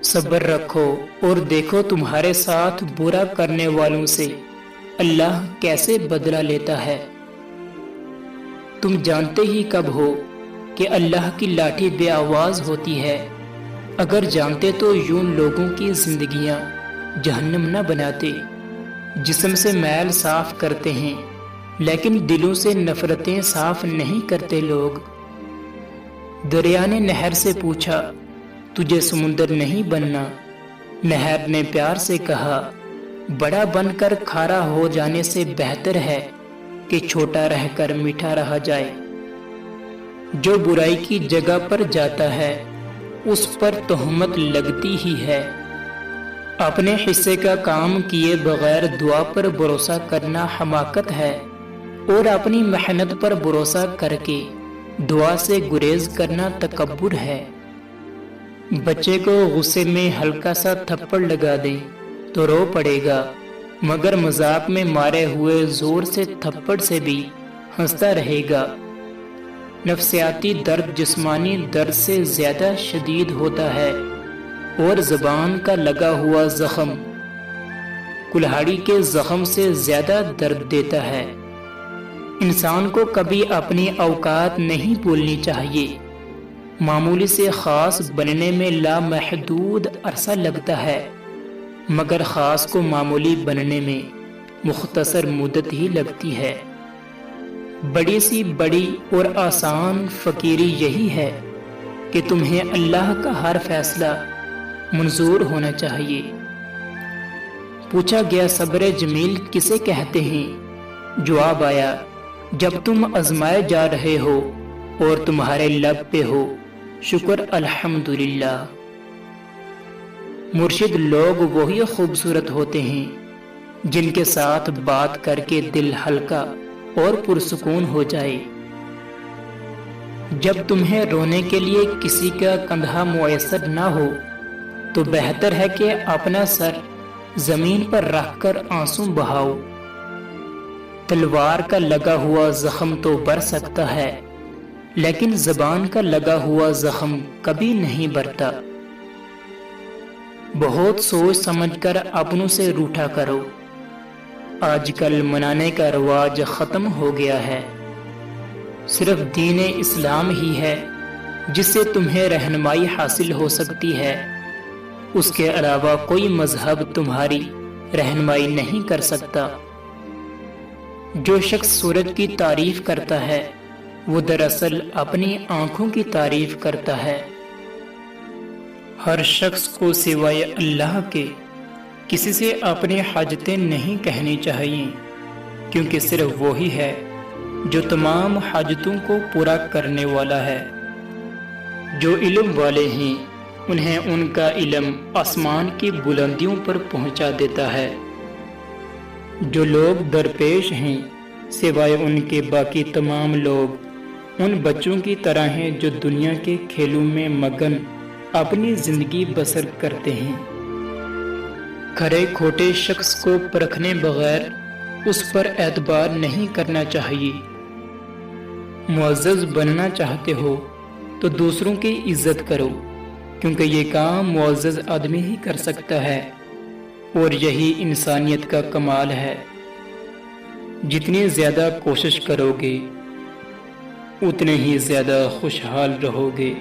صبر رکھو اور دیکھو تمہارے ساتھ برا کرنے والوں سے اللہ کیسے بدلہ لیتا ہے۔ تم جانتے ہی کب ہو کہ اللہ کی لاٹھی بے آواز ہوتی ہے۔ اگر جانتے تو یوں لوگوں کی زندگیاں جہنم نہ بناتے۔ جسم سے میل صاف کرتے ہیں لیکن دلوں سے نفرتیں صاف نہیں کرتے لوگ۔ دریا نے نہر سے پوچھا تجھے سمندر نہیں بننا؟ نہر نے پیار سے کہا بڑا بن کر کھارا ہو جانے سے بہتر ہے کہ چھوٹا رہ کر میٹھا رہا جائے۔ جو برائی کی جگہ پر جاتا ہے اس پر تہمت لگتی ہی ہے۔ اپنے حصے کا کام کیے بغیر دعا پر بھروسہ کرنا حماقت ہے، اور اپنی محنت پر بھروسہ کر کے دعا سے گریز کرنا تکبر ہے۔ بچے کو غصے میں ہلکا سا تھپڑ لگا دیں تو رو پڑے گا، مگر مذاق میں مارے ہوئے زور سے تھپڑ سے بھی ہنستا رہے گا۔ نفسیاتی درد جسمانی درد سے زیادہ شدید ہوتا ہے، اور زبان کا لگا ہوا زخم کلہاڑی کے زخم سے زیادہ درد دیتا ہے۔ انسان کو کبھی اپنی اوقات نہیں بھولنی چاہیے۔ معمولی سے خاص بننے میں لامحدود عرصہ لگتا ہے، مگر خاص کو معمولی بننے میں مختصر مدت ہی لگتی ہے۔ بڑی سی بڑی اور آسان فقیری یہی ہے کہ تمہیں اللہ کا ہر فیصلہ منظور ہونا چاہیے۔ پوچھا گیا صبر جمیل کسے کہتے ہیں؟ جواب آیا جب تم آزمائے جا رہے ہو اور تمہارے لب پہ ہو شکر الحمدللہ۔ مرشد لوگ وہی خوبصورت ہوتے ہیں جن کے ساتھ بات کر کے دل ہلکا اور پرسکون ہو جائے۔ جب تمہیں رونے کے لیے کسی کا کندھا میسر نہ ہو تو بہتر ہے کہ اپنا سر زمین پر رکھ کر آنسو بہاؤ۔ تلوار کا لگا ہوا زخم تو بر سکتا ہے، لیکن زبان کا لگا ہوا زخم کبھی نہیں برتا۔ بہت سوچ سمجھ کر اپنوں سے روٹھا کرو۔ آج کل منانے کا رواج ختم ہو گیا ہے۔ صرف دین اسلام ہی ہے جس سے تمہیں رہنمائی حاصل ہو سکتی ہے۔ اس کے علاوہ کوئی مذہب تمہاری رہنمائی نہیں کر سکتا۔ جو شخص سورج کی تعریف کرتا ہے وہ دراصل اپنی آنکھوں کی تعریف کرتا ہے۔ ہر شخص کو سوائے اللہ کے کسی سے اپنی حاجتیں نہیں کہنی چاہیے، کیونکہ صرف وہی ہے جو تمام حاجتوں کو پورا کرنے والا ہے۔ جو علم والے ہیں انہیں ان کا علم آسمان کی بلندیوں پر پہنچا دیتا ہے۔ جو لوگ درپیش ہیں سوائے ان کے باقی تمام لوگ ان بچوں کی طرح ہیں جو دنیا کے کھیلوں میں مگن اپنی زندگی بسر کرتے ہیں۔ کھرے کھوٹے شخص کو پرکھنے بغیر اس پر اعتبار نہیں کرنا چاہیے۔ معزز بننا چاہتے ہو تو دوسروں کی عزت کرو، کیونکہ یہ کام معزز آدمی ہی کر سکتا ہے، اور یہی انسانیت کا کمال ہے۔ جتنی زیادہ کوشش کرو گے اتنے ہی زیادہ خوشحال رہو گے۔